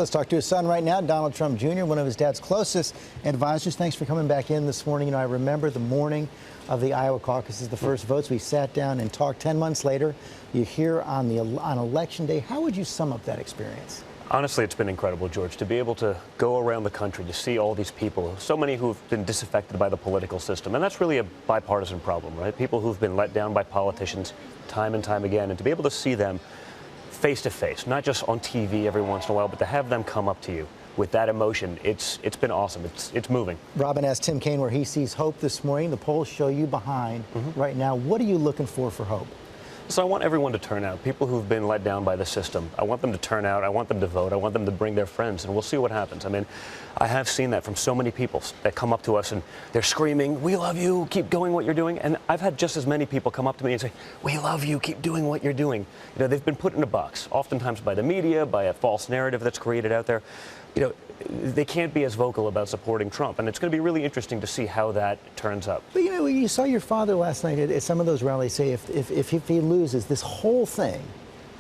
Let's talk to his son right now, Donald Trump Jr., one of his dad's closest advisors. Thanks for coming back in this morning. You know, I remember the morning of the Iowa caucuses, the first votes. We sat down and talked. 10 months later, you're here on Election Day. How would you sum up that experience? Honestly, it's been incredible, George, to be able to go around the country, to see all these people, so many who've been disaffected by the political system. And that's really a bipartisan problem, right? People who've been let down by politicians time and time again, and to be able to see them face to face, not just on TV every once in a while, but to have them come up to you with that emotion, it's been awesome. It's moving. Robin asked Tim Kaine where he sees hope this morning. The polls show you behind right now. What are you looking for hope? So I want everyone to turn out. People who've been let down by the system, I want them to turn out. I want them to vote. I want them to bring their friends, and we'll see what happens. I mean, I have seen that from so many people that come up to us and they're screaming, "We love you, keep doing what you're doing." And I've had just as many people come up to me and say, "We love you, keep doing what you're doing." You know, they've been put in a box, oftentimes by the media, by a false narrative that's created out there. You know, they can't be as vocal about supporting Trump, and it's going to be really interesting to see how that turns up. But you know, you saw your father last night at some of those rallies say if he loses, this whole thing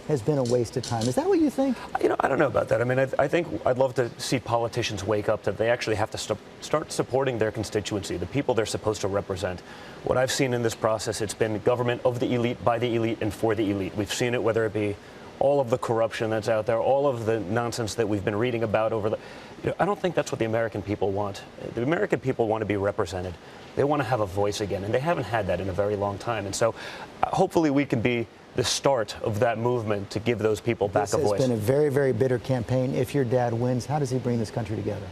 has been a waste of time. Is that what you think? You know, I don't know about that. I mean, I think I'd love to see politicians wake up that they actually have to start supporting their constituency, the people they're supposed to represent. What I've seen in this process, it's been government of the elite, by the elite, and for the elite. We've seen it, whether it be all of the corruption that's out there, all of the nonsense that we've been reading about over the... You know, I don't think that's what the American people want. The American people want to be represented. They want to have a voice again, and they haven't had that in a very long time. And so hopefully we can be the start of that movement to give those people back a voice. This has been a very, very bitter campaign. If your dad wins, how does he bring this country together?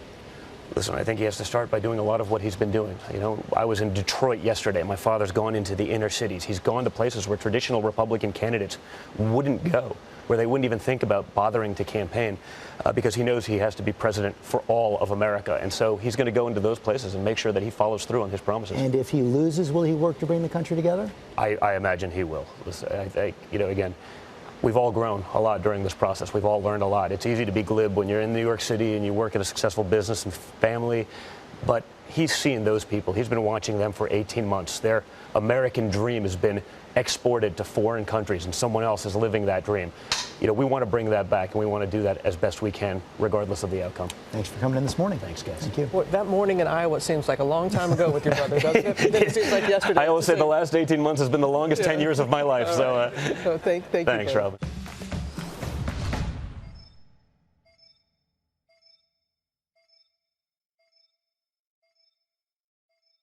Listen, I think he has to start by doing a lot of what he's been doing. You know, I was in Detroit yesterday. My father's gone into the inner cities. He's gone to places where traditional Republican candidates wouldn't go, where they wouldn't even think about bothering to campaign, because he knows he has to be president for all of America. And so he's going to go into those places and make sure that he follows through on his promises. And if he loses, will he work to bring the country together? I imagine he will. You know, again, we've all grown a lot during this process. We've all learned a lot. It's easy to be glib when you're in New York City and you work at a successful business and family, but he's seen those people. He's been watching them for 18 months. Their American dream has been exported to foreign countries, and someone else is living that dream. You know, we want to bring that back, and we want to do that as best we can, regardless of the outcome. Thanks for coming in this morning. Thanks, guys. Thank you. Well, that morning in Iowa seems like a long time ago with your brother, doesn't it? It seems like yesterday. I always say the last 18 months has been the longest 10 years of my life. Right. So thank you. thanks, Robin.